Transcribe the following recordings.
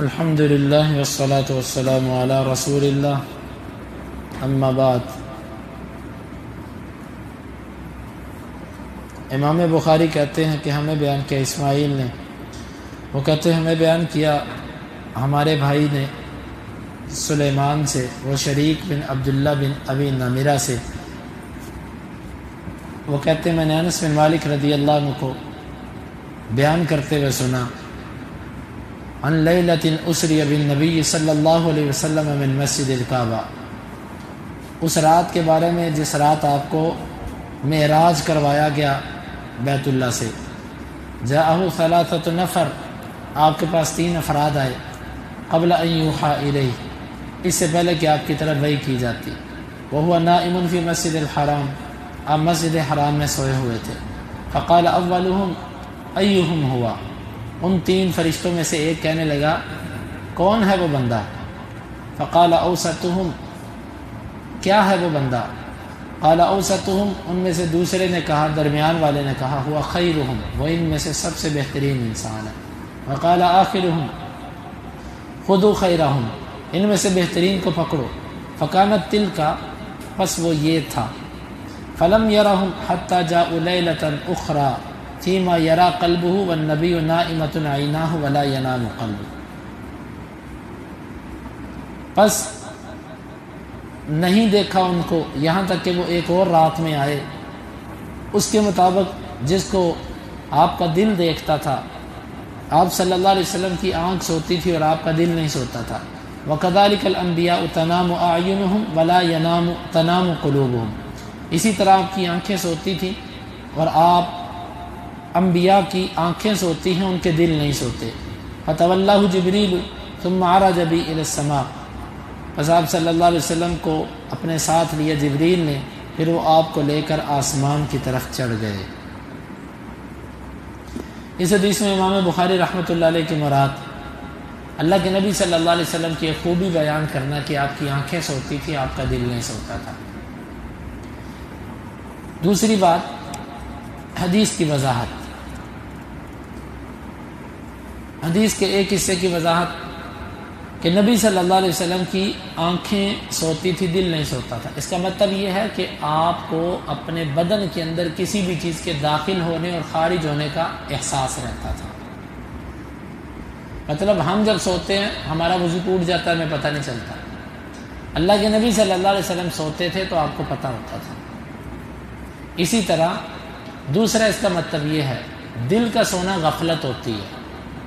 الحمد للہ والصلاة والسلام علی رسول اللہ اما بعد۔ امام بخاری کہتے ہیں کہ ہمیں بیان کیا اسماعیل نے، وہ کہتے ہیں ہمیں بیان کیا ہمارے بھائی نے سلیمان سے، وہ شریک بن عبداللہ بن ابی نمیرہ سے، وہ کہتے ہیں میں نے انس بن مالک رضی اللہ عنہ کو بیان کرتے ہوئے سنا عن لیلۃ اسری بالنبی صلی اللہ علیہ وسلم من مسجد الکعبہ، اس رات کے بارے میں جس رات آپ کو معراج کروایا گیا بیت اللہ سے۔ جاءہ ثلاثۃ نفر، آپ کے پاس 3 افراد آئے، قبل ان یوحیٰ الیہ، اس سے پہلے کہ آپ کی طرف وحی کی جاتی، وہو نائم فی مسجد الحرام، آپ مسجد حرام میں سوئے ہوئے تھے۔ فقال اولہم ایہم ہوا، ان 3 فرشتوں میں سے ایک کہنے لگا کون ہے وہ بندہ؟ فقال اوسطہم، کیا ہے وہ بندہ؟ قال اوسطہم، ان میں سے دوسرے نے کہا، درمیان والے نے کہا، ہوا خیرہم، وہ ان میں سے سب سے بہترین انسان ہے۔ وقال آخرہم خذوا خیرہم، ان میں سے بہترین کو پکڑو۔ فکانت تلک، پس وہ یہ تھا۔ فلم یرہم حتی جاءوا لیلۃ اخری فیما یرا قلبہ والنبی نائمۃ عیناہ ولا ینام قلبہ، پس نہیں دیکھا ان کو یہاں تک کہ وہ ایک اور رات میں آئے، اس کے مطابق جس کو آپ کا دل دیکھتا تھا۔ آپ صلی اللہ علیہ وسلم کی آنکھ سوتی تھی اور آپ کا دل نہیں سوتا تھا۔ وَكَذَلِكَ الْأَنْبِيَاءُ تَنَامُ أَعْيُنُهُمْ وَلَا تَنَامُ قُلُوبُهُمْ، اسی طرح آپ کی آنکھیں سوتی تھیں اور آپ انبیاء کی آنکھیں سوتی ہیں، ان کے دل نہیں سوتے۔ فَتَوَلَّاهُ جِبْرِيلُ ثُمَّ عَرَجَ بِهِ إِلَى السَّمَاءِ، پس آپ صلی اللہ علیہ وسلم کو اپنے ساتھ لیا جبریل نے، پھر وہ آپ کو لے کر آسمان کی طرف چڑھ گئے۔ اس حدیث میں امام بخاری رحمۃ اللہ علیہ کی مراد اللہ کے نبی صلی اللہ علیہ وسلم کی ایک خوبی بیان کرنا کہ آپ کی آنکھیں سوتی تھی، آپ کا دل نہیں سوتا تھا۔ دوسری بات، حدیث کی وضاحت، حدیث کے ایک حصے کی وضاحت کہ نبی صلی اللہ علیہ وسلم کی آنکھیں سوتی تھی، دل نہیں سوتا تھا۔ اس کا مطلب یہ ہے کہ آپ کو اپنے بدن کے اندر کسی بھی چیز کے داخل ہونے اور خارج ہونے کا احساس رہتا تھا۔ مطلب ہم جب سوتے ہیں ہمارا وضو ٹوٹ جاتا ہے، ہمیں پتہ نہیں چلتا۔ اللہ کے نبی صلی اللہ علیہ وسلم سوتے تھے تو آپ کو پتہ ہوتا تھا۔ اسی طرح دوسرا اس کا مطلب یہ ہے، دل کا سونا غفلت ہوتی ہے،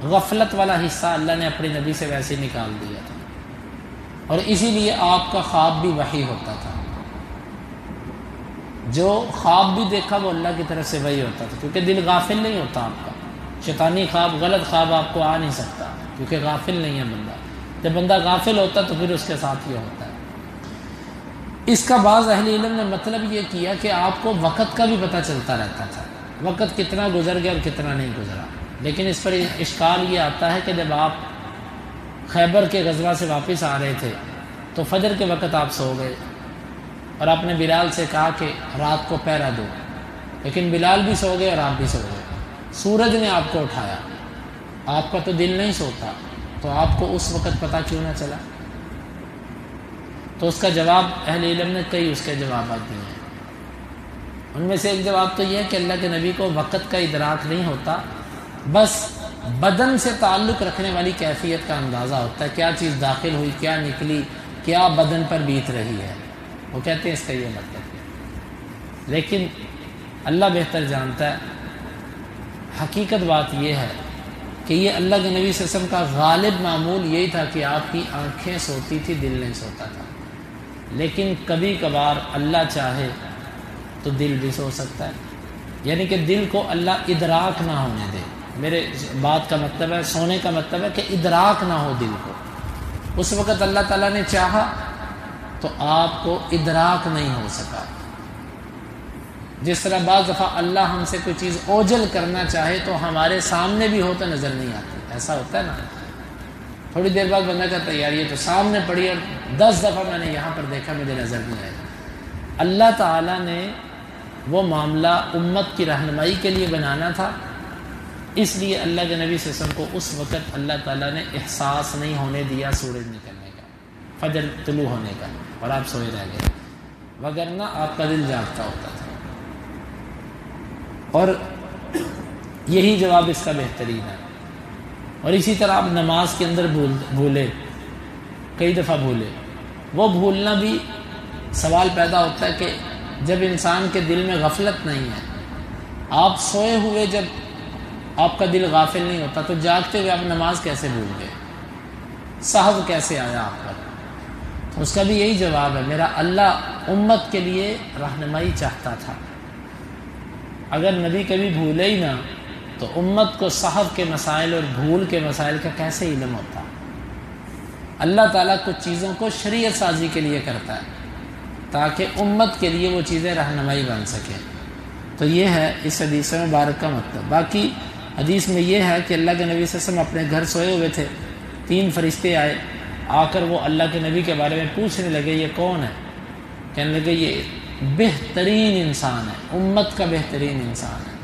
غفلت والا حصہ اللہ نے اپنے نبی سے ویسے نکال دیا تھا، اور اسی لیے آپ کا خواب بھی وحی ہوتا تھا۔ جو خواب بھی دیکھا وہ اللہ کی طرف سے وحی ہوتا تھا، کیونکہ دل غافل نہیں ہوتا آپ کا۔ شیطانی خواب، غلط خواب آپ کو آ نہیں سکتا، کیونکہ غافل نہیں ہے بندہ۔ جب بندہ غافل ہوتا تو پھر اس کے ساتھ یہ ہوتا ہے۔ اس کا بعض اہل علم نے مطلب یہ کیا کہ آپ کو وقت کا بھی پتہ چلتا رہتا تھا، وقت کتنا گزر گیا اور کتنا نہیں گزرا۔ لیکن اس پر اشکال یہ آتا ہے کہ جب آپ خیبر کے غزوہ سے واپس آ رہے تھے تو فجر کے وقت آپ سو گئے اور آپ نے بلال سے کہا کہ رات کو پہرا دو، لیکن بلال بھی سو گئے اور آپ بھی سو گئے۔ سورج نے آپ کو اٹھایا، آپ کا تو دل نہیں سوتا، تو آپ کو اس وقت پتہ کیوں نہ چلا؟ تو اس کا جواب اہل علم نے کئی اس کے جوابات دیے ہیں۔ ان میں سے ایک جواب تو یہ ہے کہ اللہ کے نبی کو وقت کا ادراک نہیں ہوتا، بس بدن سے تعلق رکھنے والی کیفیت کا اندازہ ہوتا ہے، کیا چیز داخل ہوئی، کیا نکلی، کیا بدن پر بیت رہی ہے۔ وہ کہتے ہیں اس کا یہ مطلب ہے، لیکن اللہ بہتر جانتا ہے۔ حقیقت بات یہ ہے کہ یہ اللہ کے نبی صلی اللہ علیہ وسلم کا غالب معمول یہی تھا کہ آپ کی آنکھیں سوتی تھی، دل نہیں سوتا تھا، لیکن کبھی کبھار اللہ چاہے تو دل بھی سو سکتا ہے، یعنی کہ دل کو اللہ ادراک نہ ہونے دے۔ میرے بات کا مطلب ہے، سونے کا مطلب ہے کہ ادراک نہ ہو دل کو۔ اس وقت اللہ تعالیٰ نے چاہا تو آپ کو ادراک نہیں ہو سکا۔ جس طرح بعض دفعہ اللہ ہم سے کوئی چیز اوجل کرنا چاہے تو ہمارے سامنے بھی ہو تو نظر نہیں آتی، ایسا ہوتا ہے نا۔ تھوڑی دیر بعد بندہ کہتا ہے یار یہ تو سامنے پڑی اور 10 دفعہ میں نے یہاں پر دیکھا، مجھے نظر نہیں آیا۔ اللہ تعالیٰ نے وہ معاملہ امت کی رہنمائی کے لیے بنانا تھا، اس لیے اللہ کے نبی صلی اللہ علیہ وسلم کو اس وقت اللہ تعالیٰ نے احساس نہیں ہونے دیا سورج نکلنے کا، فجر طلوع ہونے کا، اور آپ سوئے رہ گئے، وگرنہ آپ کا دل جاگتا ہوتا تھا۔ اور یہی جواب اس کا بہترین ہے۔ اور اسی طرح آپ نماز کے اندر بھولے، کئی دفعہ بھولے، وہ بھولنا بھی سوال پیدا ہوتا ہے کہ جب انسان کے دل میں غفلت نہیں ہے، آپ سوئے ہوئے جب آپ کا دل غافل نہیں ہوتا تو جاگتے ہوئے آپ نماز کیسے بھول گئے، سہو کیسے آیا آپ پر؟ تو اس کا بھی یہی جواب ہے، میرا اللہ امت کے لیے رہنمائی چاہتا تھا۔ اگر نبی کبھی بھولے ہی نہ تو امت کو سہو کے مسائل اور بھول کے مسائل کا کیسے علم ہوتا؟ اللہ تعالیٰ کچھ چیزوں کو شریعت سازی کے لیے کرتا ہے تاکہ امت کے لیے وہ چیزیں رہنمائی بن سکیں۔ تو یہ ہے اس حدیث مبارک کا مطلب۔ باقی حدیث میں یہ ہے کہ اللہ کے نبی صلی اللہ علیہ وسلم اپنے گھر سوئے ہوئے تھے، 3 فرشتے آئے، آ کر وہ اللہ کے نبی کے بارے میں پوچھنے لگے یہ کون ہے؟ کہنے لگے یہ بہترین انسان ہے، امت کا بہترین انسان ہے۔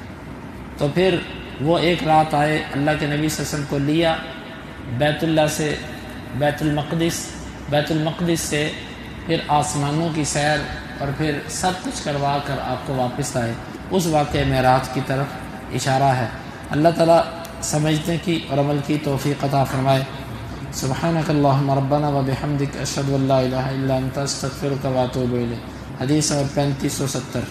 تو پھر وہ ایک رات آئے، اللہ کے نبی صلی اللہ علیہ وسلم کو لیا بیت اللہ سے بیت المقدس سے، پھر آسمانوں کی سیر اور پھر سب کچھ کروا کر آپ کو واپس آئے۔ اس واقعہ معراج کی طرف اشارہ ہے۔ اللہ تعالیٰ سمجھنے کی اور عمل کی توفیق عطا فرمائے۔ سبحانک اللہم ربنا و بحمدک اشہد ان لا الہ الا انت استغفرک و اتوب الیک۔ حدیث نمبر 3570۔